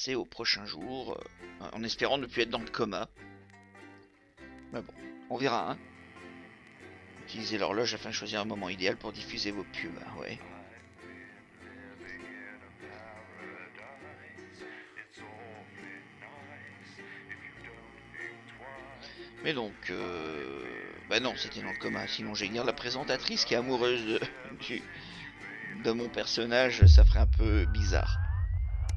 passer au prochain jour, en espérant ne plus être dans le coma. Mais bon, on verra, hein. Utilisez l'horloge afin de choisir un moment idéal pour diffuser vos pubs, ouais. Mais donc, bah non, c'était dans le coma. Sinon, j'ignoре la présentatrice qui est amoureuse de mon personnage, ça ferait un peu bizarre.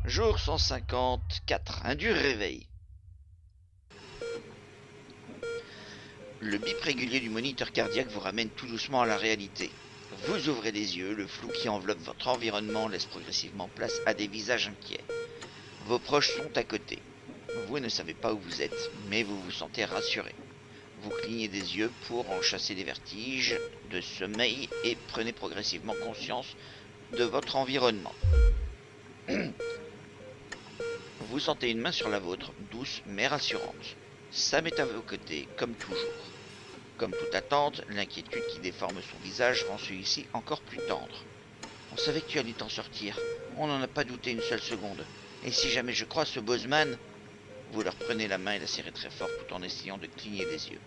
Jour 154, un dur réveil. Le bip régulier du moniteur cardiaque vous ramène tout doucement à la réalité. Vous ouvrez les yeux, le flou qui enveloppe votre environnement laisse progressivement place à des visages inquiets. Vos proches sont à côté. Vous ne savez pas où vous êtes, mais vous vous sentez rassuré. Vous clignez des yeux pour en chasser les vertiges de sommeil et prenez progressivement conscience de votre environnement. Vous sentez une main sur la vôtre, douce mais rassurante. Sam est à vos côtés, comme toujours. Comme toute attente, l'inquiétude qui déforme son visage rend celui-ci encore plus tendre. On savait que tu allais t'en sortir. On n'en a pas douté une seule seconde. Et si jamais je croise ce Bozeman... Vous leur prenez la main et la serrez très fort tout en essayant de cligner des yeux.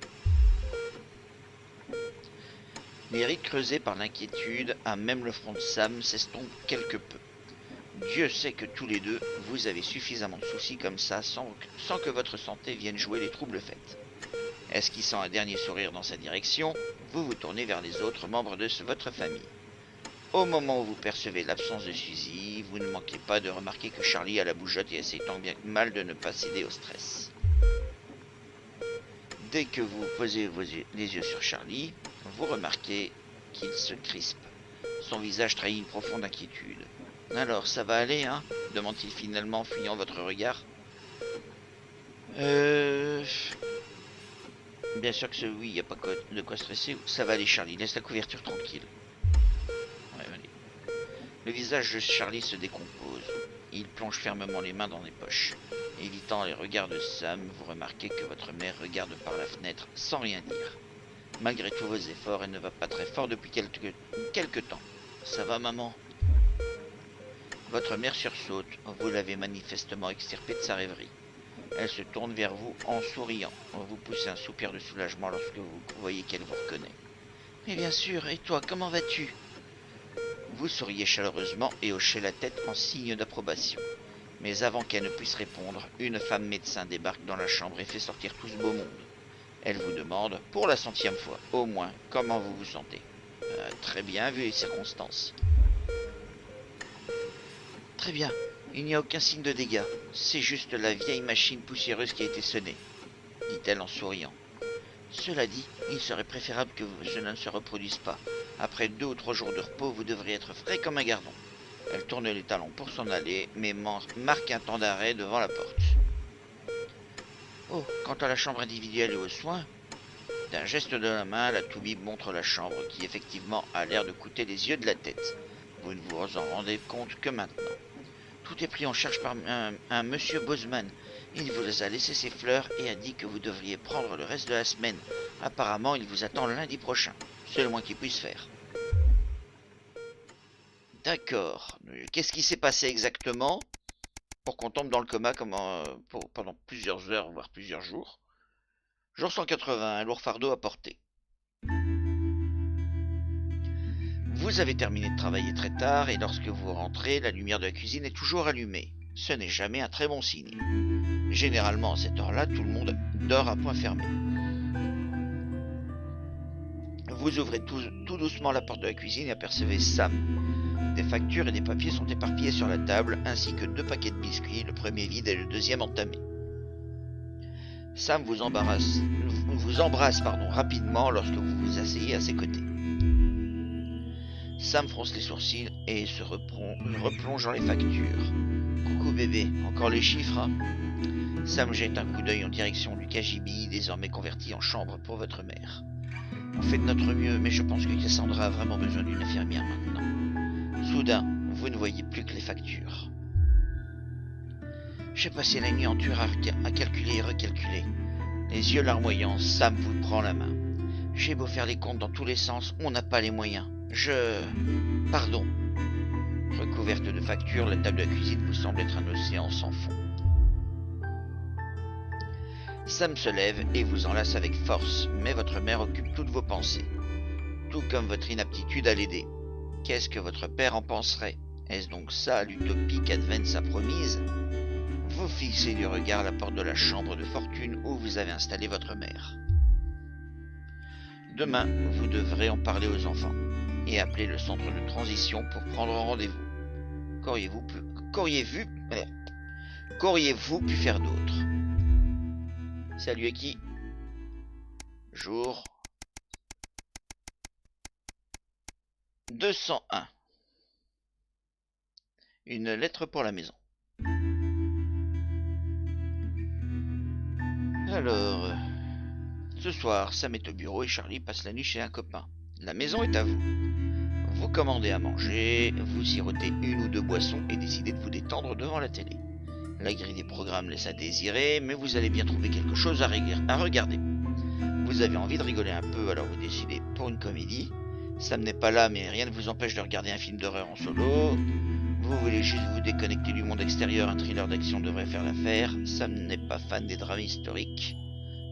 Les rides creusées par l'inquiétude à même le front de Sam s'estompent quelque peu. Dieu sait que tous les deux, vous avez suffisamment de soucis comme ça sans que votre santé vienne jouer les troubles faits. Esquissant un dernier sourire dans sa direction, vous vous tournez vers les autres membres de votre famille. Au moment où vous percevez l'absence de Suzy, vous ne manquez pas de remarquer que Charlie a la bougeotte et essaie tant bien que mal de ne pas céder au stress. Dès que vous posez les yeux sur Charlie, vous remarquez qu'il se crispe. Son visage trahit une profonde inquiétude. « Alors, ça va aller, hein ?» demande-t-il finalement en fuyant votre regard. Bien sûr que oui, il n'y a pas de quoi stresser. Ça va aller, Charlie, laisse la couverture tranquille. Ouais, allez. Le visage de Charlie se décompose. Il plonge fermement les mains dans les poches. Évitant les regards de Sam, vous remarquez que votre mère regarde par la fenêtre sans rien dire. Malgré tous vos efforts, elle ne va pas très fort depuis quelque temps. Ça va, maman? Votre mère sursaute. Vous l'avez manifestement extirpée de sa rêverie. Elle se tourne vers vous en souriant. Vous poussez un soupir de soulagement lorsque vous voyez qu'elle vous reconnaît. Mais bien sûr, et toi, comment vas-tu? Vous souriez chaleureusement et hochez la tête en signe d'approbation. Mais avant qu'elle ne puisse répondre, une femme médecin débarque dans la chambre et fait sortir tout ce beau monde. Elle vous demande, pour la 100e fois, au moins, comment vous vous sentez. Très bien, vu les circonstances. Très bien, il n'y a aucun signe de dégâts. C'est juste la vieille machine poussiéreuse qui a été sonnée, dit-elle en souriant. Cela dit, il serait préférable que cela ne se reproduise pas. Après 2 ou 3 jours de repos, vous devriez être frais comme un gardon. Elle tourne les talons pour s'en aller, mais marque un temps d'arrêt devant la porte. Oh, quant à la chambre individuelle et aux soins, d'un geste de la main, la toubib montre la chambre qui effectivement a l'air de coûter les yeux de la tête. Vous ne vous en rendez compte que maintenant. Tout est pris en charge par un monsieur Bozeman. Il vous a laissé ses fleurs et a dit que vous devriez prendre le reste de la semaine. Apparemment, il vous attend lundi prochain. C'est le moins qu'il puisse faire. D'accord. Qu'est-ce qui s'est passé exactement pour qu'on tombe dans le coma pendant plusieurs heures, voire plusieurs jours? Jour 180, un lourd fardeau à porter. Vous avez terminé de travailler très tard et lorsque vous rentrez, la lumière de la cuisine est toujours allumée. Ce n'est jamais un très bon signe. Généralement, à cette heure-là, tout le monde dort à point fermé. Vous ouvrez tout doucement la porte de la cuisine et apercevez Sam. Des factures et des papiers sont éparpillés sur la table, ainsi que 2 paquets de biscuits, le premier vide et le deuxième entamé. Sam vous embrasse rapidement lorsque vous vous asseyez à ses côtés. Sam fronce les sourcils et se replonge dans les factures. Coucou bébé, encore les chiffres, hein? Sam jette un coup d'œil en direction du KGB, désormais converti en chambre pour votre mère. On fait de notre mieux, mais je pense que Cassandra a vraiment besoin d'une infirmière maintenant. Soudain, vous ne voyez plus que les factures. J'ai passé la nuit en tueur à calculer et recalculer. Les yeux larmoyants, Sam vous prend la main. J'ai beau faire les comptes dans tous les sens, on n'a pas les moyens. Pardon. Recouverte de factures, la table de la cuisine vous semble être un océan sans fond. Sam se lève et vous enlace avec force, mais votre mère occupe toutes vos pensées, tout comme votre inaptitude à l'aider. Qu'est-ce que votre père en penserait? Est-ce donc ça l'utopie qu'Advance a promise? Vous fixez du regard la porte de la chambre de fortune où vous avez installé votre mère. Demain, vous devrez en parler aux enfants et appeler le centre de transition pour prendre rendez-vous. Qu'auriez-vous pu faire d'autre? Salut qui? Jour 201. Une lettre pour la maison. Alors, ce soir, Sam est au bureau et Charlie passe la nuit chez un copain. La maison est à vous. Vous commandez à manger, vous sirotez une ou deux boissons et décidez de vous détendre devant la télé. La grille des programmes laisse à désirer, mais vous allez bien trouver quelque chose à regarder. Vous avez envie de rigoler un peu, alors vous décidez pour une comédie. Sam n'est pas là, mais rien ne vous empêche de regarder un film d'horreur en solo. Vous voulez juste vous déconnecter du monde extérieur, un thriller d'action devrait faire l'affaire. Sam n'est pas fan des drames historiques.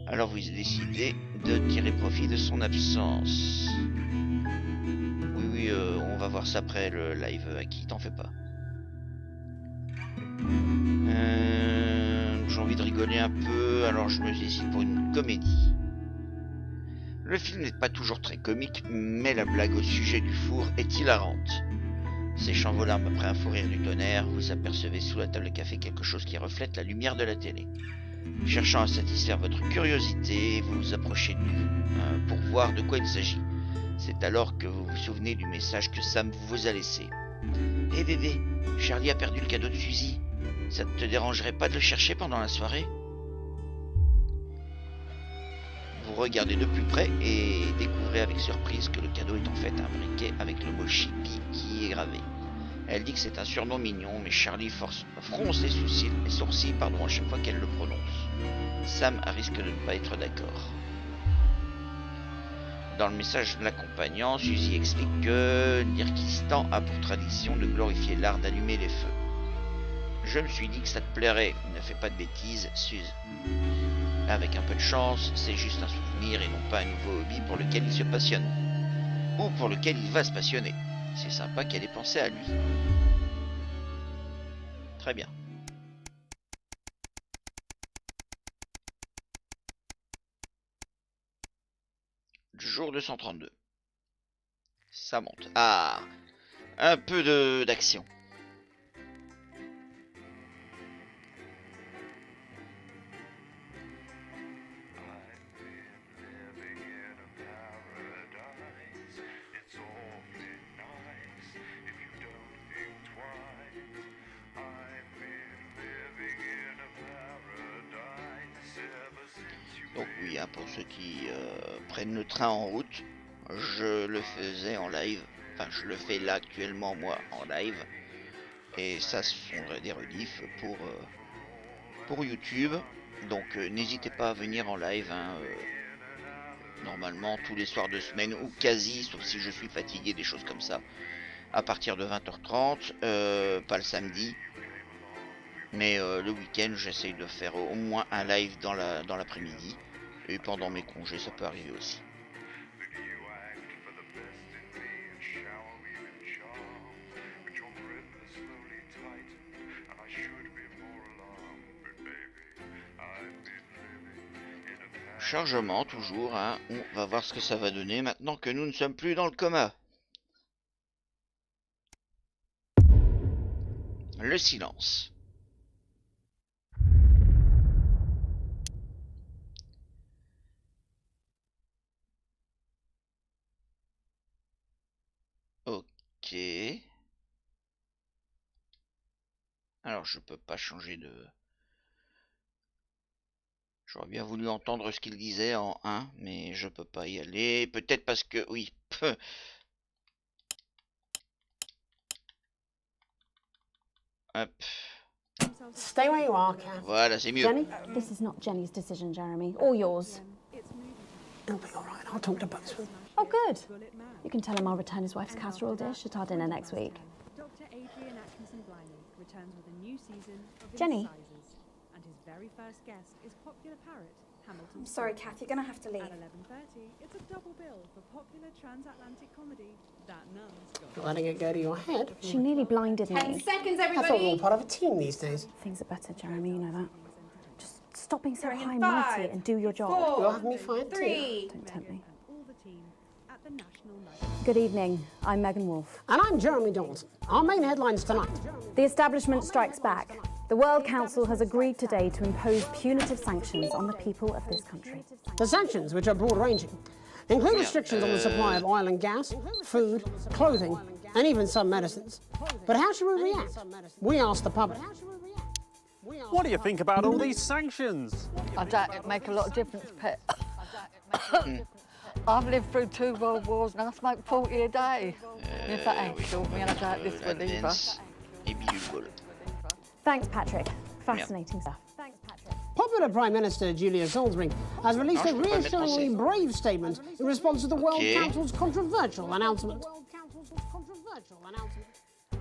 Alors vous décidez de tirer profit de son absence. Oui, on va voir ça après le live, à qui t'en fais pas. J'ai envie de rigoler un peu, alors je me décide pour une comédie. Le film n'est pas toujours très comique, mais la blague au sujet du four est hilarante. Séchant vos larmes après un fou rire du tonnerre, vous apercevez sous la table de café quelque chose qui reflète la lumière de la télé. Cherchant à satisfaire votre curiosité, vous vous approchez de lui pour voir de quoi il s'agit. C'est alors que vous vous souvenez du message que Sam vous a laissé. « Hé bébé, Charlie a perdu le cadeau de Suzy. Ça ne te dérangerait pas de le chercher pendant la soirée ?» Vous regardez de plus près et découvrez avec surprise que le cadeau est en fait un briquet avec le mot Chippy qui est gravé. Elle dit que c'est un surnom mignon, mais Charlie fronce les sourcils à chaque fois qu'elle le prononce. Sam risque de ne pas être d'accord. Dans le message l'accompagnant, Suzy explique que l'Irkistan a pour tradition de glorifier l'art d'allumer les feux. Je me suis dit que ça te plairait, ne fais pas de bêtises, Suze. Avec un peu de chance, c'est juste un souvenir et non pas un nouveau hobby pour lequel il se passionne. Ou pour lequel il va se passionner. C'est sympa qu'elle ait pensé à lui. Très bien. Jour 232. Ça monte. Ah, un peu d'action. Donc oui, hein, pour ceux qui prennent le train en route, je le faisais en live. Enfin, je le fais là actuellement, moi, en live. Et ça, ce sont des rediffs pour YouTube. Donc n'hésitez pas à venir en live. Hein, normalement, tous les soirs de semaine, ou quasi, sauf si je suis fatigué, des choses comme ça. À partir de 20h30, pas le samedi. Mais le week-end, j'essaye de faire au moins un live dans l'après-midi. Et pendant mes congés, ça peut arriver aussi. Chargement, toujours, hein. On va voir ce que ça va donner maintenant que nous ne sommes plus dans le coma. Le silence. Ok. Alors, je peux pas changer de... J'aurais bien voulu entendre ce qu'il disait en 1, mais je peux pas y aller. Peut-être parce que... Oui. Hop. Stay where you are, Cam. Voilà, c'est mieux. Jenny? This is not Jenny's decision, Jeremy, or yours. It'll be all right. I'll talk to Buxton. Oh, good. You can tell him I'll return his wife's casserole dish at our dinner next week. Jenny, very first guest is popular parrot Hamilton. I'm sorry, Kath, you're gonna have to leave. At 11:30, it's a double bill for popular transatlantic comedy That Nun's Got. Not letting it go to your head. She nearly blinded 10 me. seconds, I thought we were all everybody! part of a team these days. Things are better, Jeremy, you know that. Just stop being so Going in high and mighty 5, and do your job. 4, You'll have me fired too. 3. Don't tempt me. And all the team at the National Night. Good evening. I'm Megan Wolfe. And I'm Jeremy Donaldson. Our main headlines tonight. The establishment strikes back. The World Council has agreed today to impose punitive sanctions on the people of this country. The sanctions, which are broad-ranging, include restrictions on the supply of oil and gas, food, clothing, and even some medicines. But how should we react? We asked the public. What do you think about all these sanctions? I doubt it make a lot of difference, Pet. I've lived through 2 world wars and I smoke 40 a day. If that ain't short me, I doubt this will either. Advance et bugle. Thanks, Patrick. Fascinating stuff. Thanks, Patrick. Popular Prime Minister Julia Salisbury has released a je peux pas le mettre en reassuringly scène. brave statement in response to the World Ok. Council's controversial announcement.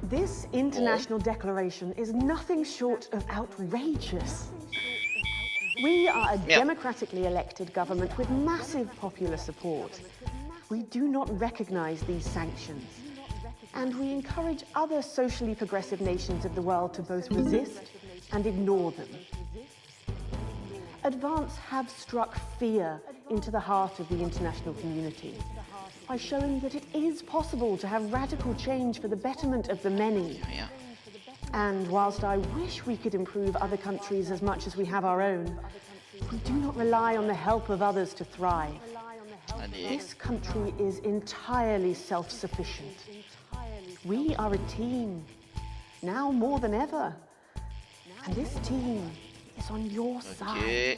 This international declaration is nothing short of outrageous. We are a democratically elected government with massive popular support. We do not recognise these sanctions. And we encourage other socially progressive nations of the world to both resist and ignore them. Advance have struck fear into the heart of the international community by showing that it is possible to have radical change for the betterment of the many. Rien. And whilst I wish we could improve other countries as much as we have our own, we do not rely on the help of others to thrive. Allez. This country is entirely self-sufficient. We are a team, now more than ever. And this team is on your side. Ok.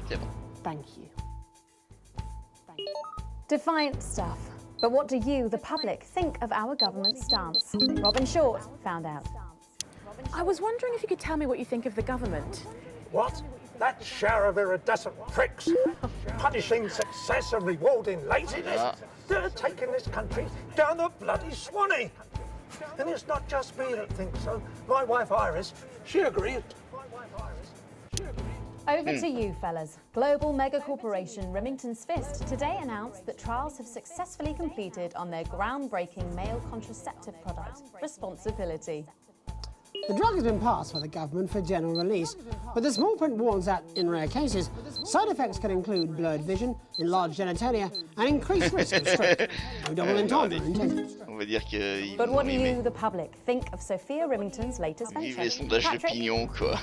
C'est bon. Thank you. Defiant stuff. But what do you, the public, think of our government's stance? Robin Short found out. I was wondering if you could tell me what you think of the government. What? That shower of iridescent pricks, punishing success and rewarding laziness. They're taking this country down the bloody Swanee. And it's not just me that thinks so. My wife Iris, she agreed. Over to you, fellas. Global mega corporation Remington's Fist today announced that trials have successfully completed on their groundbreaking male contraceptive product, Responsibility. The drug has been passed by the government for general release, but the small print warns that, in rare cases, side effects can include blurred vision, enlarged genitalia, and increased risk of stroke. No double entendre intended. On va dire que But what do you, the public, think of Sophia Remington's latest Vive venture? les sondages Patrick? d'opinion, quoi.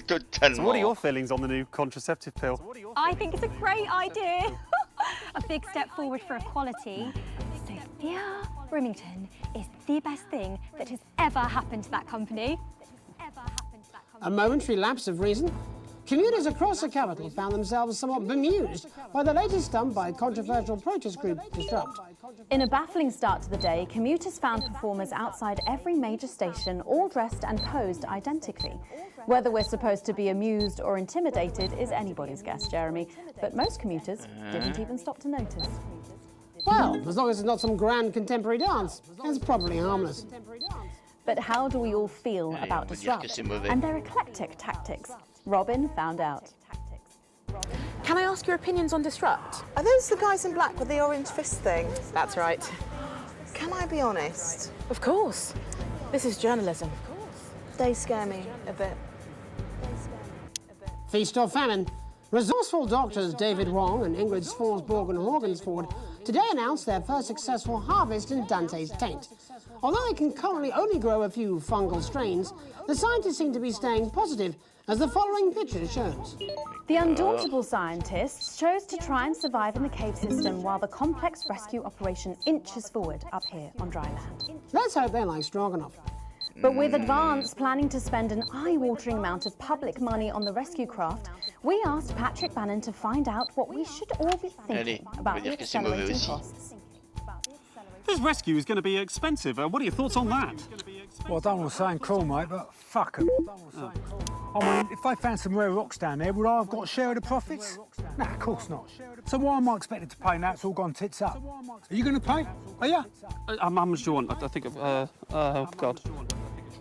Totalement. So what are your feelings on the new contraceptive pill? I think it's a great idea. A big step forward for equality. Sophia Remington is the best thing that has ever happened to that company. A momentary lapse of reason. Commuters across the capital found themselves somewhat bemused by the latest stunt by controversial protest group Disrupt. In a baffling start to the day, commuters found performers outside every major station, all dressed and posed identically. Whether we're supposed to be amused or intimidated is anybody's guess, Jeremy, but most commuters didn't even stop to notice. Well, as long as it's not some grand contemporary dance, it's probably harmless. But how do we all feel Allez, about on peut dire que Disrupt c'est mauvais. and their eclectic tactics? Robin found out. Can I ask your opinions on Disrupt? Are those the guys in black with the orange fist thing? That's right. Can I be honest? Of course. This is journalism. They scare me a bit. Feast or famine. Resourceful doctors David Wong and Ingrid Sforsborg and Horgensford today announced their first successful harvest in Dante's taint. Although they can currently only grow a few fungal strains, the scientists seem to be staying positive, as the following picture shows. The undauntable scientists chose to try and survive in the cave system while the complex rescue operation inches forward up here on dry land. Let's hope they're like Stroganoff. But with Advance planning to spend an eye-watering amount of public money on the rescue craft, we asked Patrick Bannon to find out what we should all be thinking Allez, on about va the dire que c'est mauvais accelerating aussi. costs. This rescue is going to be expensive. What are your thoughts on that? Well, I don't want to sound cool, mate, but fuck 'em. I mean, if they found some rare rocks down there, would I have got a share of the profits? Nah, of course not. So why am I expected to pay now it's all gone tits up? Are you going to pay? Are you? How much do you want? I think of, oh, God.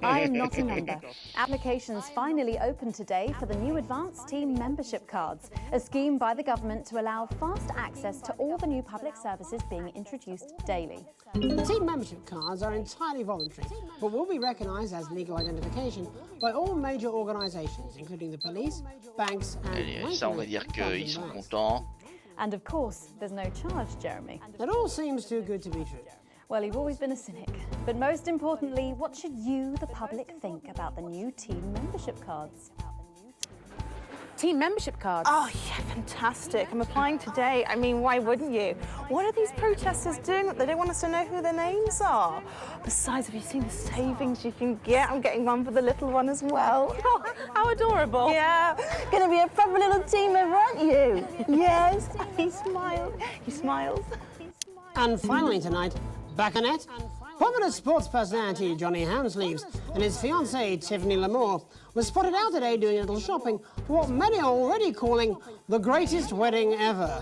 I am not a member. Applications finally opened today for the new Advanced Team Membership Cards, a scheme by the government to allow fast access to all the new public services being introduced daily. Team membership cards are entirely voluntary, but will be recognised as legal identification by all major organisations, including the police, banks and... Allez, ça, on va dire qu'ils sont contents. And of course, there's no charge, Jeremy. It all seems too good to be true. Well, you've always been a cynic. But most importantly, what should you, the public, think about the new team membership cards? Team membership cards? Oh, yeah, fantastic. I'm applying today. I mean, why wouldn't you? What are these protesters doing that they don't want us to know who their names are? Besides, have you seen the savings you can get? I'm getting one for the little one as well. Oh, how adorable. Yeah, gonna be a proper little team member, aren't you? Yes, he smiled. He smiles. And finally tonight, Baconet, popular sports personality Johnny Hamsleeves and his fiancée Tiffany Lamour was spotted out today doing a little shopping for what many are already calling the greatest wedding ever.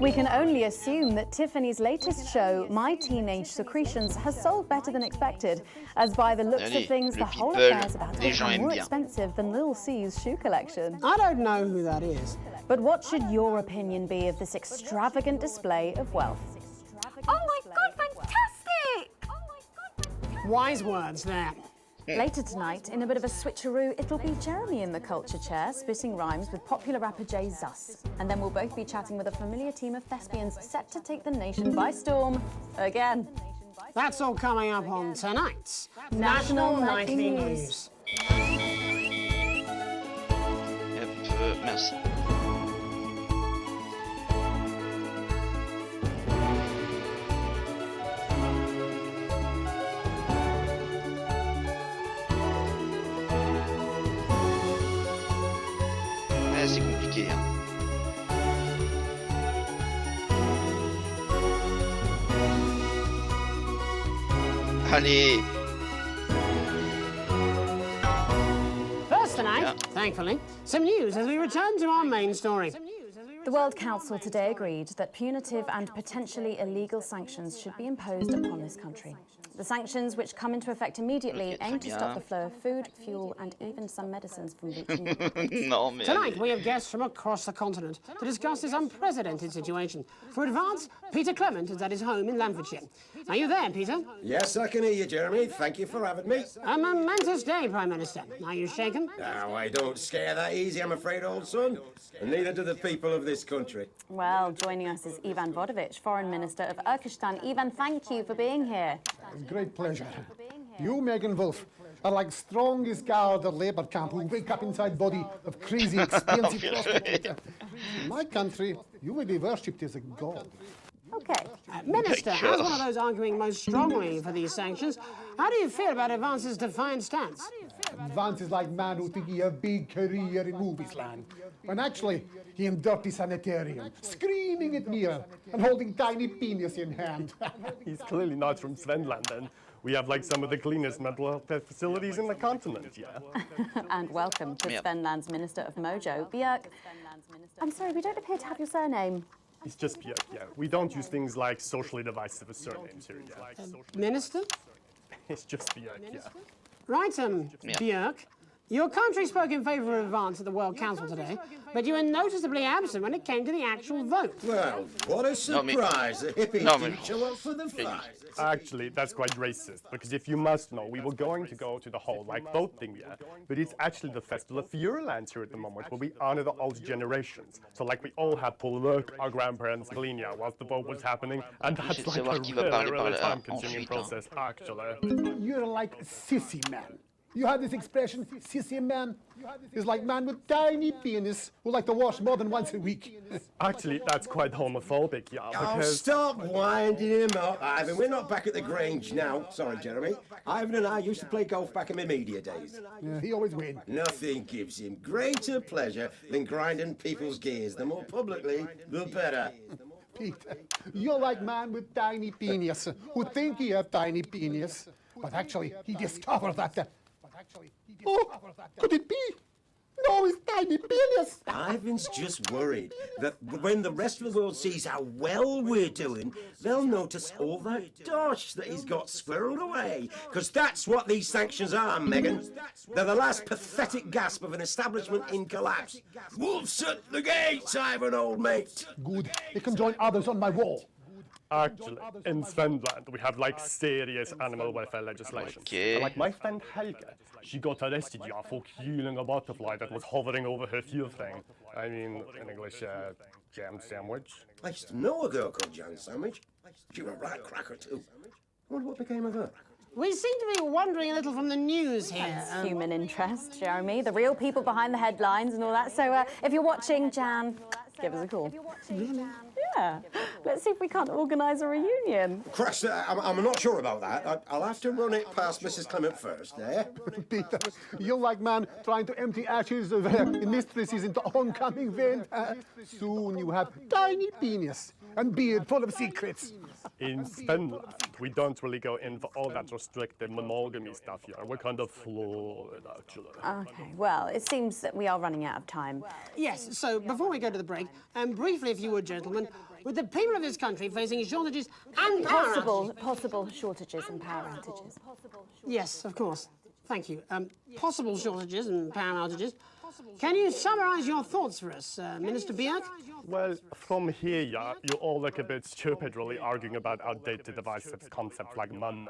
We can only assume that Tiffany's latest show, My Teenage Secretions, has sold better than expected, as by the looks of things, the whole affair is about to become more expensive than Lil C's shoe collection. I don't know who that is. But what should your opinion be of this extravagant display of wealth? Oh my God, fantastic! Oh my God. Wise words there. Later tonight, in a bit of a switcheroo, it'll be Jeremy in the culture chair, spitting rhymes with popular rapper Jay Zus. And then we'll both be chatting with a familiar team of thespians set to take the nation by storm again. That's all coming up on tonight's National Nightly News. Merci. C'est compliqué. Hein. Allez. First tonight, thankfully, some news as we return to our main story. The World Council today agreed that punitive and potentially illegal sanctions should be imposed upon this country. The sanctions, which come into effect immediately, aim to stop the flow of food, fuel, and even some medicines from reaching the streets. Tonight, we have guests from across the continent to discuss this unprecedented situation. For Advance, Peter Clement is at his home in Lamfordshire. Are you there, Peter? Yes, I can hear you, Jeremy. Thank you for having me. A momentous day, Prime Minister. Are you shaken? Oh, I don't scare that easy, I'm afraid, old son. And neither do the people of this country. Well, joining us is Ivan Vodovich, Foreign Minister of Urkistan. Ivan, thank you for being here. Great pleasure. You, Megan Wolf, are like strongest guard at Labour camp who wake up inside body of crazy, expensive prostitute. In my country, you may be worshipped as a god. Okay. Minister, as one of those arguing most strongly for these sanctions, how do you feel about Advance's defiant stance? Advance is like man who think he have big career in movies land, when actually he in dirty sanitarium, screaming at mirror and holding tiny penis in hand. He's clearly not from Svenland, then. We have like some of the cleanest mental health facilities in the continent, yeah. And welcome to Svenland's Minister of Mojo, Björk. I'm sorry, we don't appear to have your surname. It's just Björk, yeah. We don't use things like socially divisive surnames here, yeah. Minister? It's just Björk, yeah. Right, Björk. Your country spoke in favour of Advance at the World Council today, but you were noticeably absent when it came to the actual vote. Well, what a surprise. The hippies didn't show up for the fight. Actually, that's quite racist, because if you must know, we were going to go to the whole, vote thing, yeah? But it's actually the Festival of Fureland here at the moment, where we honor the old generations. So, we all had to look our grandparents clean, yeah, whilst the vote was happening, and that's a really time-consuming process, actually. You're like sissy man. You have this expression, sissy man. It's like man with tiny penis who like to wash more than once a week. Actually, that's quite homophobic, yeah, because... Oh, stop winding him up, Ivan. We're not back at the Grange now. Sorry, Jeremy. Ivan and I used to play golf back in my media days. Yeah, he always wins. Nothing gives him greater pleasure than grinding people's gears. The more publicly, the better. Peter, you're like man with tiny penis who think he have tiny penis, but actually he discovered that... Oh, could it be? No, it's tiny penis. Ivan's just worried that when the rest of the world sees how well we're doing, they'll notice all that dosh that he's got squirreled away. Because that's what these sanctions are, Megan. They're the last pathetic gasp of an establishment in collapse. Wolves shut the gates, Ivan, old mate. Good. They can join others on my wall. Actually, in Finland, we have like serious animal welfare legislation. Okay. Like my friend Helge, she got arrested for killing a butterfly that was hovering over her thing. I mean, in English, jam sandwich. I used to know a girl called Jam Sandwich. She was a right cracker too. I wonder what became of her. We seem to be wandering a little from the news here. That's human interest, Jeremy. The real people behind the headlines and all that. So if you're watching, Jan, give us a call. Yeah. Let's see if we can't organise a reunion. Christ, I'm not sure about that. I'll have to run it past Mrs. Clement first, eh? Peter, you like man trying to empty ashes of mistresses into oncoming vent. Soon you have tiny penis and beard full of secrets. In Finland, we don't really go in for all that restrictive monogamy stuff here. We're kind of fluid, actually. Okay, well, it seems that we are running out of time. Yes, so before we go to the break, briefly, if you would, gentlemen, with the people of this country facing shortages and possible shortages and power outages. Yes, of course. Thank you. Possible shortages and power outages. Can you summarise your thoughts for us, Minister Bjerk? Well, from here, yeah, you all look a bit stupid really arguing about outdated divisive concepts like money.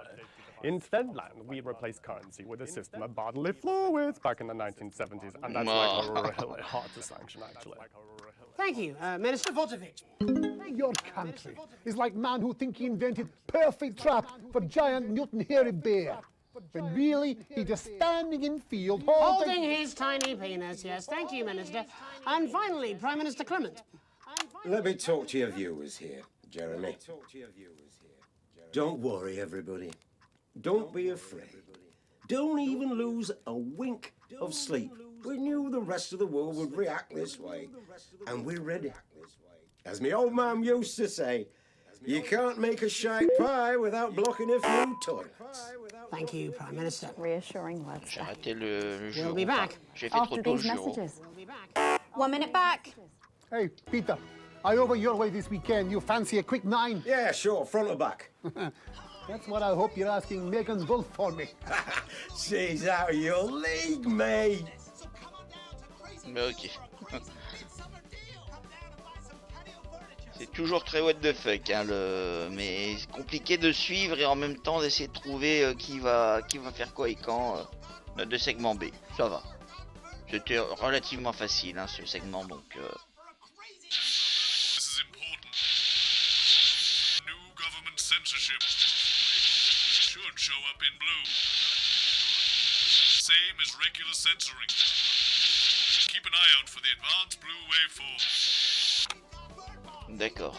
In Finland, we replaced currency with a system of bodily fluids back in the 1970s, and that's like really hard to sanction, actually. Thank you, Minister Votovich. Your country is like man who think he invented perfect trap for giant mutant hairy bear. When really, he's just standing in field holding his tiny penis, yes. Thank you, Minister. And finally, Prime Minister Clement. Let me talk to your viewers here, Jeremy. Don't worry, everybody. Don't be afraid. Don't even lose a wink of sleep. We knew the rest of the world would react this way, and we're ready. As my old man used to say, you can't make a shite pie without blocking a few toilets. Thank you, Prime Minister. Reassuring words. J'ai arrêté le We'll be back. J'ai fait trop After tôt these le jour. messages. 1 minute back. Hey, Peter, are you over your way this weekend? You fancy a quick 9? Yeah, sure, front or back. That's what I hope you're asking Megan Wolf for me. She's out of your league, mate. Mais ok. C'est toujours très what the fuck, hein, mais c'est compliqué de suivre et en même temps d'essayer de trouver qui va faire quoi et quand de segment B. Ça va. C'était relativement facile, hein, ce segment, donc... This is important. New government censorship should show up in blue. Same as regular censoring. Keep an eye out for the advanced blue waveform. D'accord.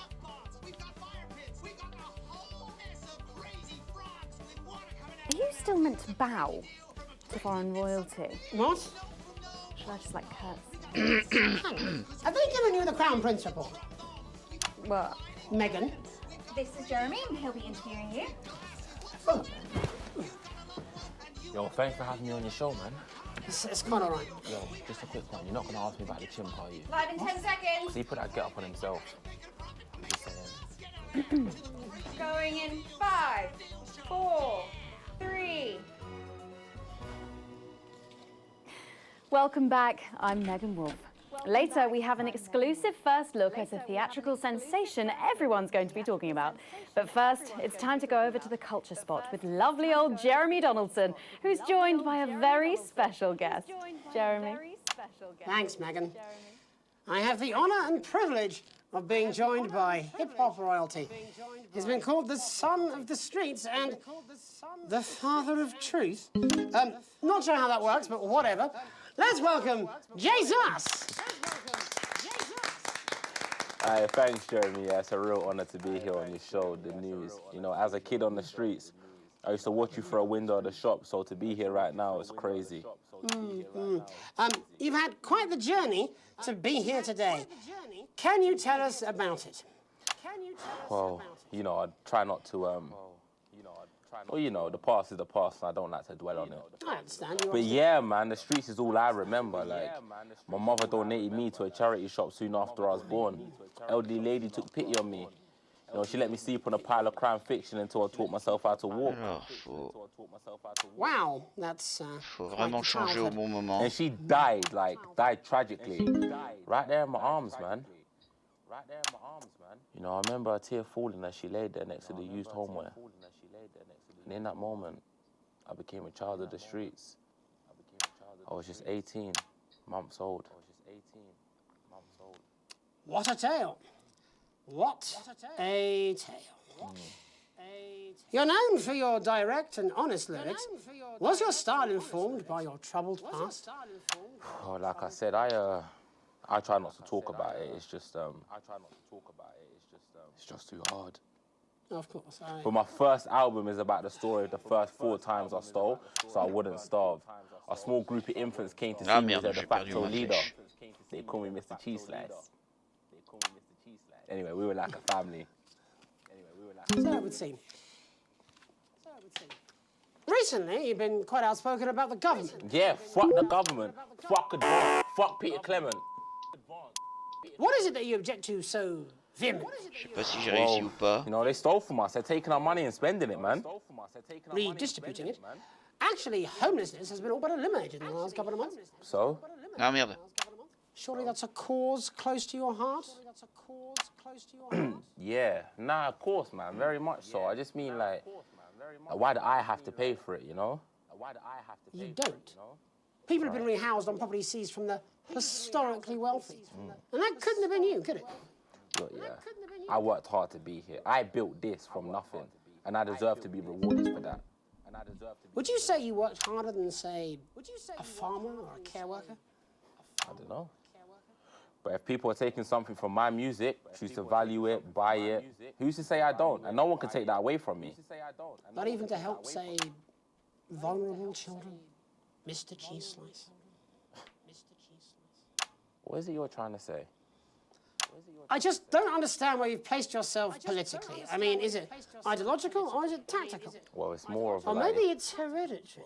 Are you still meant to bow to foreign royalty? What? Should I just like curtsy? Have they given you the Crown Prince report? What? Megan? This is Jeremy, and he'll be interviewing you. Oh. Yo, thanks for having me on your show, man. It's quite all right. Yo, just a quick one. You're not going to ask me about the chimp, are you? Live in 10 seconds. So he put that get up on himself. I'm just saying. Going in 5, 4, 3. Welcome back. I'm Megan Wolf. Later, we have an exclusive first look at a theatrical sensation everyone's going to be talking about. But first, it's time to go over to the culture spot with lovely old Jeremy Donaldson, who's joined by a very special guest. Jeremy. Thanks, Megan. I have the honour and privilege of being joined by hip-hop royalty. He's been called the son of the streets and the father of truth. Not sure how that works, but whatever. Let's welcome Jesus! Thanks, Jeremy. Yeah, it's a real honor to be here on your show, The News. You know, as a kid on the streets, I used to watch you through a window of the shop, so to be here right now is crazy. You've had quite the journey to be here today. Can you tell us about it? Well, you know, I try not to Well, you know, the past is the past, and I don't like to dwell on it. I understand. But yeah, man, the streets is all I remember. Like, my mother donated me to a charity shop soon after I was born. Elderly lady took pity on me. You know, she let me sleep on a pile of crime fiction until I taught myself how to walk. Wow, that's Faut vraiment changer au bon moment. And she died tragically. Right there in my arms, man. You know, I remember a tear falling as she laid there next to the used homeware. And in that moment, I became a child of the streets. I was just 18 months old. What a tale. What a tale. You're known for your direct and honest lyrics. Was your style informed by your troubled past? Oh, like I said, I try not to talk about it. It's just it's just too hard. Of course. But my first album is about the story of the first 4 times I stole, so I wouldn't starve. A small group of infants came to see me as a de facto leader. They call me Mr. Cheese Slice. Anyway, we were like a family. So it would seem. Recently, you've been quite outspoken about the government. Yeah, fuck the government. Fuck Advance. Fuck Peter Clement. What is it that you object to so vehemently? Je sais pas si j'ai réussi ou pas. You know, they stole from us. They're taking our money and spending it, man. Redistributing it. Actually, homelessness has been all but eliminated in the last couple of months. So? Ah merde. Surely that's a cause close to your heart? Yeah, nah, of course, man, very much so. I just mean, like, why do I have to pay for it, you know? You don't. People have been rehoused on property seized from the historically wealthy. And that couldn't have been you, could it? Look, yeah, I worked hard to be here. I built this from nothing, and I deserve to be rewarded for that. Would you say you worked harder than, say, a farmer or a care worker? I don't know. But if people are taking something from my music, choose to value it, buy it, who's to say I don't? And no one can take that away from me. Not even to help, say, vulnerable children? Mr. Cheese Slice. What is it you're trying to say? I just don't understand where you've placed yourself politically. I mean, is it ideological or is it tactical? Well, it's more of a... Or maybe it's hereditary.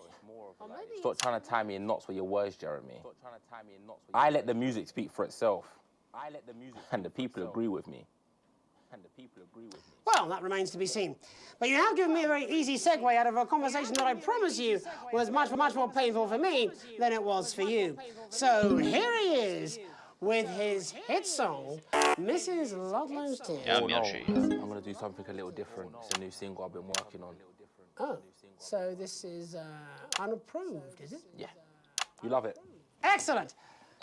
Stop trying to tie me in knots with your words, Jeremy. I let the music speak for itself. And the people agree with me. Well, that remains to be seen. But you have given me a very easy segue out of a conversation that I promise you was much more painful for me than it was for you. So here he is with his hit song, Mrs. Ludlow's Tears. Oh, no. I'm going to do something a little different. It's a new single I've been working on. Oh, so this is unapproved, is it? Yeah. You love it. Excellent.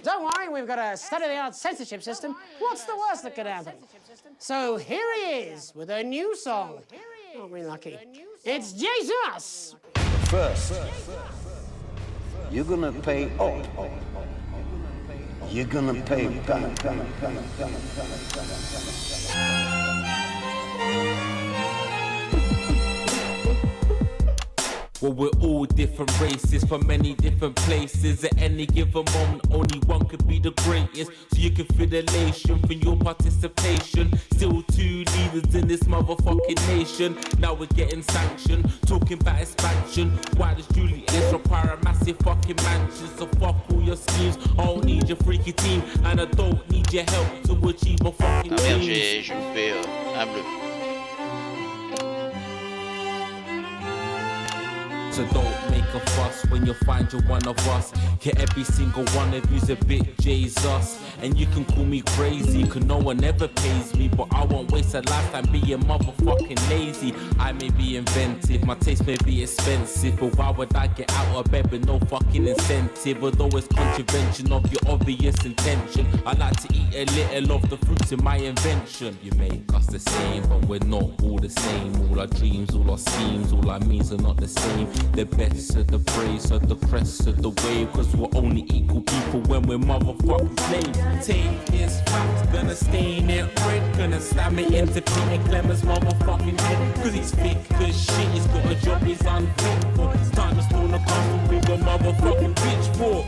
Don't worry, we've got a state-of-the-art censorship system. What's the worst that could happen? So here he is with a new song. Aren't we lucky? It's Jesus! First, you're gonna pay up. You're gonna pay back. Well, we're all different races from many different places. At any given moment, only one could be the greatest. So you can feel elation from your participation. Still 2 leaders in this motherfucking nation. Now we're getting sanctioned, talking about expansion. Why does Julius require a massive fucking mansion? So fuck all your schemes. I don't need your freaky team, and I don't need your help to achieve my fucking dreams. Ah merde, j'ai loupé un bleu. So don't make a fuss when you find you're one of us. Get every single one of you's a bit Jesus. And you can call me crazy, cause no one ever pays me. But I won't waste a lifetime being motherfucking lazy. I may be inventive, my taste may be expensive. But why would I get out of bed with no fucking incentive? Although it's contravention of your obvious intention. I like to eat a little of the fruits in my invention. You make us the same, but we're not all the same. All our dreams, all our schemes, all our means are not the same. The best of the praise of the crest of the wave. Cause we're only equal people when we're motherfucking slaves. Take this fact, gonna stain it red. Gonna slam it into Peter Clement's motherfucking head. Cause he's thick as shit, he's got a job he's unfit for. It's time to stone a castle with a motherfucking pitchfork.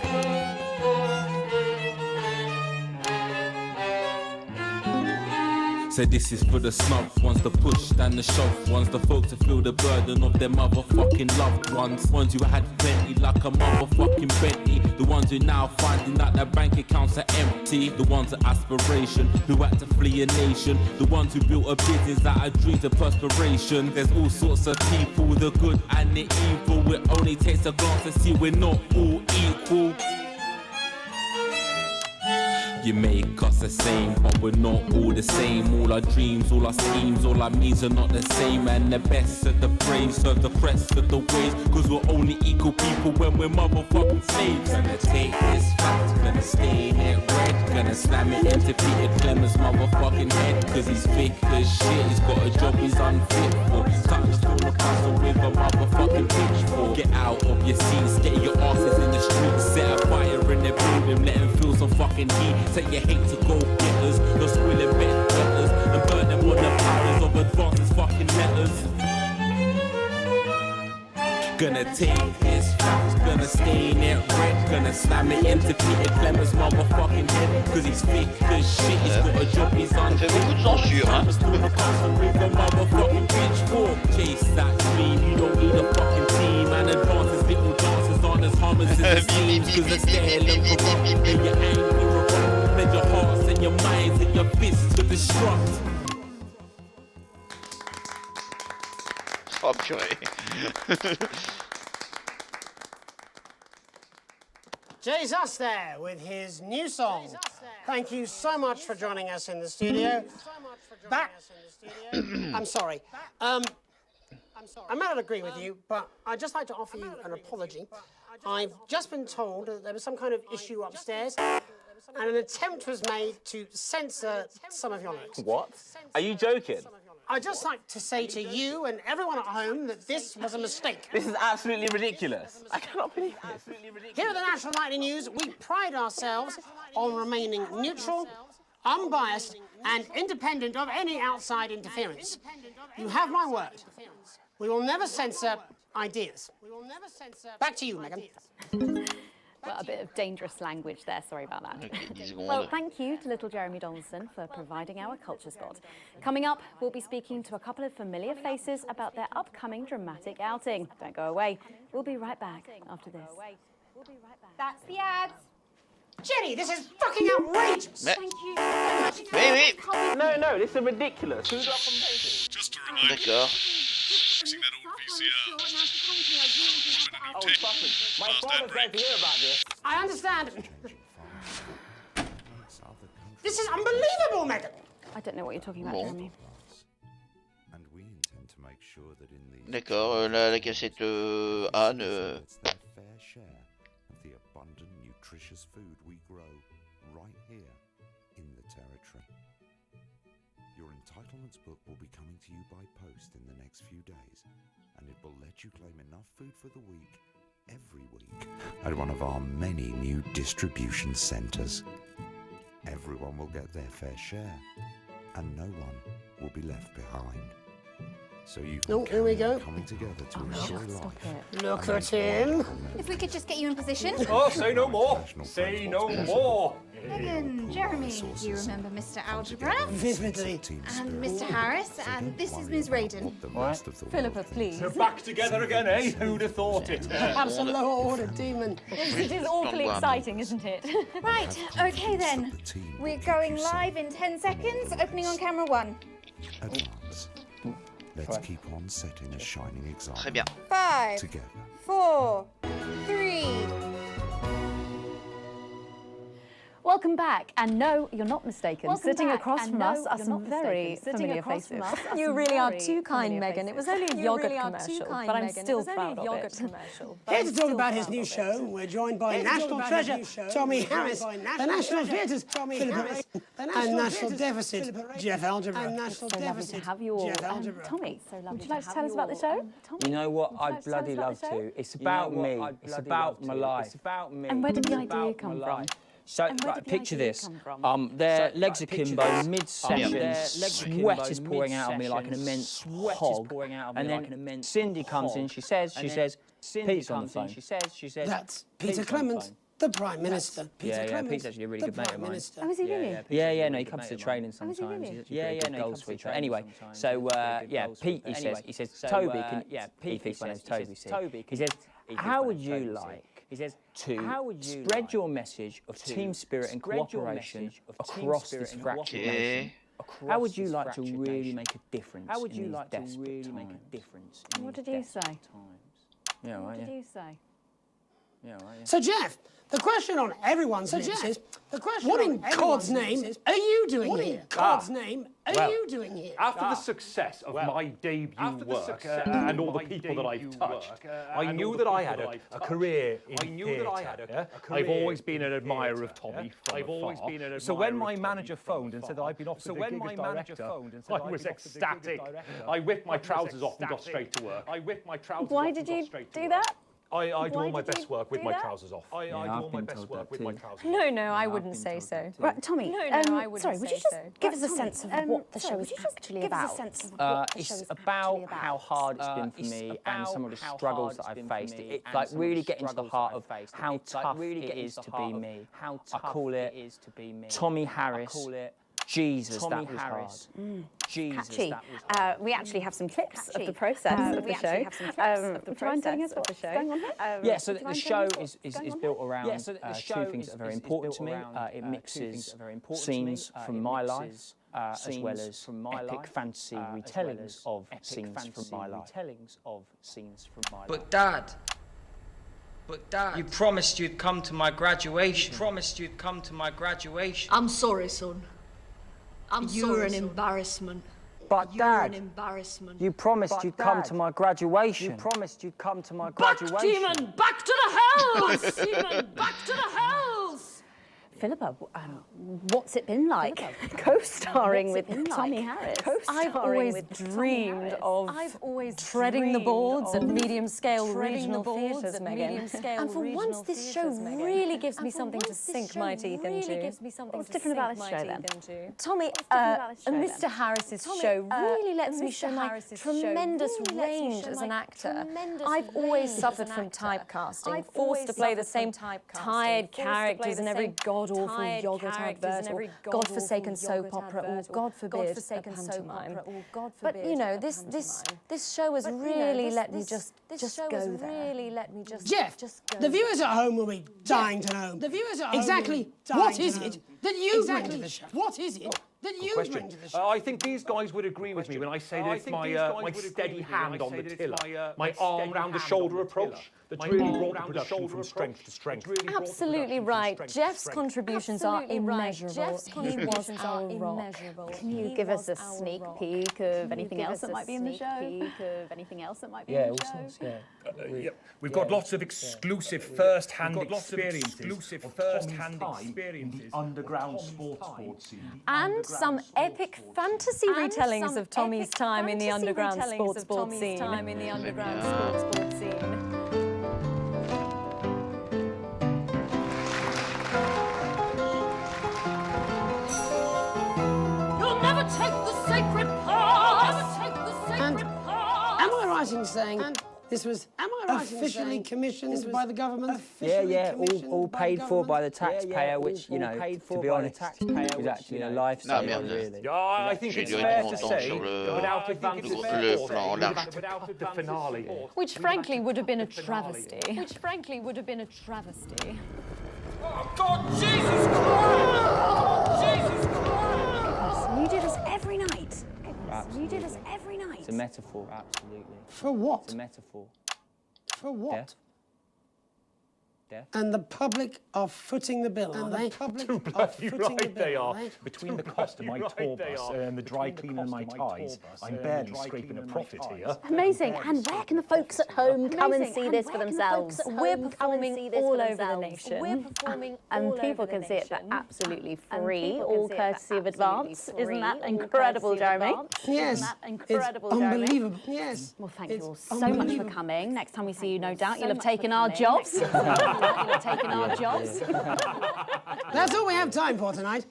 So this is for the snubs, ones the push and the shove, ones the folks that feel the burden of their motherfucking loved ones. Ones who had plenty like a motherfucking Bentley. The ones who now finding out their bank accounts are empty. The ones of aspiration who had to flee a nation. The ones who built a business out of dreams of perspiration. There's all sorts of people, the good and the evil. It only takes a glance to see we're not all equal. You make us the same, but we're not all the same. All our dreams, all our schemes, all our means are not the same. And the best of the brave serve the press of the waves. Cause we're only equal people when we're motherfucking slaves. Gonna take this fact, gonna stain it red. Gonna slam it into Peter Clemens' motherfucking head. Cause he's thick as shit, he's got a job he's unfit for. Time to pull the puzzle with a motherfucking pitchfork. Get out of your seats, get your asses in the streets. Set a fire in their building, let them feel some fucking heat. Take your hate to go getters, your squilling bed getters, and burn them on the powers of advances fucking letters. Gonna take his facts, gonna stain it red, gonna slam it into Peter Clemens' motherfucking head. Cause he's thick as shit, he's got a job, he's unfit. With a motherfucking pitchfork. Chase that dream, you don't need a fucking team. And advances, little dances aren't as harmless as it seems. Cause they're stale and corrupt, and you're angry or wrong. Let your hearts and your minds and your fists to destruct. Oh purée. Jesus there with his new song. Thank you so much for joining us in the studio. I'm sorry. I may not agree with you, but I'd just like to offer you an apology. I've just been told that there was some kind of issue upstairs, and an attempt was made to censor some of your lyrics. What? Are you joking? I'd just like to say to you and everyone at home that this was a mistake. This is absolutely ridiculous. I cannot believe this. Here at the National Nightly News, we pride ourselves on remaining neutral, unbiased, and independent of any outside interference. You have my word. We will never censor ideas. Back to you, Megan. Well, a bit of dangerous language there, sorry about that. Well, thank you to little Jeremy Donaldson for providing our culture spot. Coming up, we'll be speaking to a couple of familiar faces about their upcoming dramatic outing. Don't go away. We'll be right back after this. That's the ads. Jenny, this is fucking outrageous! Thank you so much. Wait. No, this is ridiculous. Who's up on paper? Just a reminder. Fixing that old VCR. Oh, fucking. My father's going to hear about this. I understand. This is unbelievable, Megan. I don't know what you're talking about, Jeremy. And we intend to make sure that in the D'accord, la cassette Anne. It's their fair share of the abundant, nutritious food we grow right here in the territory. Your entitlements book will be coming to you by post in the next few days, and it will let you claim enough food for the week every week at one of our many new distribution centres. Everyone will get their fair share, and no one will be left behind. So you can here we go. Coming together to enjoy life. Look at him. If we could just get you in position. Oh, say no more. Say no more. Megan, Jeremy, you remember Mr. Algebra? Vividly. And Mr. Harris, and this is Ms. Radin. Philippa, please. They're back together again, eh? Who'd have thought it? Perhaps a low-order demon. It is awfully exciting, isn't it? Right, okay then. We're going live in 10 seconds, opening on camera 1. Advance. Let's keep on setting a shining example. Très bien. 5, Together. 4, 3. Welcome back, and no, you're not mistaken. Sitting across from us are some very familiar faces. You really are too kind, Megan. It was only a yogurt commercial, but I'm still proud of it. Here to talk about his new show, we're joined by National Treasure Tommy Harris, the National Theatre's Philippa Harris, and National Deficit Jeff Algebra. So lovely to have you all. Tommy, would you like to tell us about the show? You know what? I'd bloody love to. It's about me. It's about my life. It's about me. And where did the idea come from? So, right, picture this. Their legs akimbo, mid-session, sweat is pouring out of me like an immense hog. And then Cindy comes in, she says, Pete's on the phone. That's Peter Clement. The Prime Minister. Yeah, Pete's actually a really good mate of mine. Oh, is he really? Yeah, no, he comes to training Oh, is he sometimes. really? Yeah, no, he comes to training. Anyway, so yeah, Pete, he says, Toby, Pete thinks my name's Toby. He says, how would you like to spread your message of team spirit and cooperation across this fractured nation? How would you like to really make a difference? How would you like to really make a difference? What did you say? Yeah, What right. did you say? Yeah, right. So, Jeff, the question on everyone's lips is, what in God's name are you doing here? God's name are you doing here? After the success of my debut work and all the people that I've touched, I knew that I had a career in theatre. I've always been an admirer of Tommy from afar. So when my manager phoned and said that I'd been offered the gig as director, I was ecstatic. I whipped my trousers off and got straight to work. Why did you do that? I do all my best work with my trousers off. I do I've all my been best told work that with too. my trousers No, I wouldn't say so. Right, Tommy, sorry, would you just give us a sense of what the show is actually about? It's about how hard it's been for me and some of the struggles that I've faced. It like really getting to the heart of how tough it is to be me. I call it Tommy Harris. Jesus, that was hard. Jesus, Catchy. that was hard. We actually have some clips of the process of the show. Do you mind telling us what's going on here? Yeah, so the show is built around two things that are very important to me. It mixes scenes from my life as well as epic fantasy retellings of scenes from my life. But Dad, you promised you'd come to my graduation. I'm sorry, son. You're an embarrassment. But You're an Dad, embarrassment. you promised you'd come to my graduation. Back, demon! Back to the hells! Demon, back to the hells! Philippa, what's it been like co-starring with Tommy Harris? I've always dreamed of treading the boards at medium-scale regional theatres, Megan. And for once, this show really gives me something to sink my teeth into. What's different about this show, then? Tommy, Mr. Harris's show really lets me show my tremendous range as an actor. I've always suffered from typecasting, forced to play the same tired characters in every god-awful yogurt advert or godforsaken soap opera or, God forbid, a pantomime. But, you know, this show has really let me just go there. Jeff, the viewers at home will be dying to know. Exactly what is it that you bring to the show? What is it that you bring to the show? I think these guys would agree with me when I say that it's my steady hand on the tiller, my arm round the shoulder approach that's really brought the production from strength to strength. Absolutely right. Jeff's contributions are immeasurable. He was our rock. Can you give us a sneak peek of anything else that might be in the show? Yeah, all sorts, yeah. We've got lots of exclusive first-hand experiences in the underground sports scene. And some epic fantasy retellings of Tommy's time in the underground sports scene. You'll never take the sacred path! Never take the sacred path! Am I right in saying this was officially commissioned by the government? Yeah, all paid for by the taxpayer, which, you know, to be honest, is actually a lifesaver, really. Yeah, I think it's fair to say that without advantage the finale. Which frankly would have been a travesty. Oh, God, Jesus Christ! Jesus Christ! You do this every night. You do this every night. It's a metaphor, absolutely. For what? It's a metaphor. For what? Death. And the public are footing the bill, are they? Too bloody right they are. Between the cost of my tour bus and the dry cleaner and my ties, I'm barely scraping a profit here. Amazing. And where can the folks at home come and see this for themselves? We're performing all over the nation. And people can see it for absolutely free, all courtesy of Advance. Isn't that incredible, Jeremy? Yes. It's unbelievable. Yes. Well, thank you all so much for coming. Next time we see you, no doubt, you'll have taken our jobs. That's all we have time for tonight.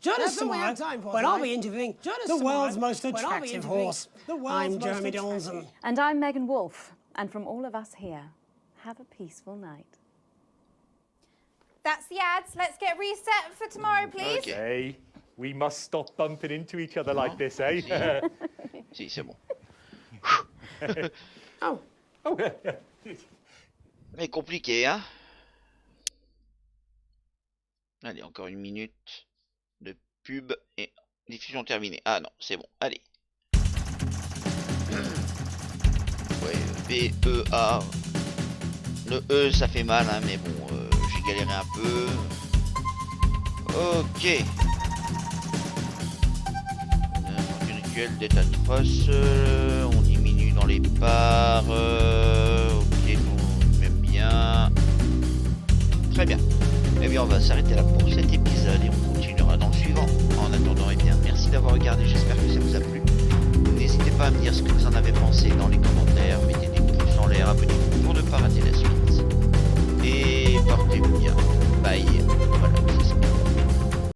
Join us tomorrow when I'll be interviewing the world's most attractive horse. I'm Jeremy Donaldson. And I'm Megan Wolfe. And from all of us here, have a peaceful night. that's the ads. Let's get reset for tomorrow, please. Okay. Hey, we must stop bumping into each other like this, eh? Si, c'est bon. Oh. Mais compliqué, hein? Allez, encore une minute de pub et diffusion terminée. Ah non, c'est bon, allez. Ouais, B, E, A. Le E, ça fait mal, hein, mais bon, j'ai galéré un peu. Ok. Rituel d'être atroce. On diminue dans les parts. Ok, bon, même bien. Très bien. Eh bien, on va s'arrêter là pour cet épisode et on continuera dans le suivant. En attendant, eh bien, merci d'avoir regardé. J'espère que ça vous a plu. N'hésitez pas à me dire ce que vous en avez pensé dans les commentaires.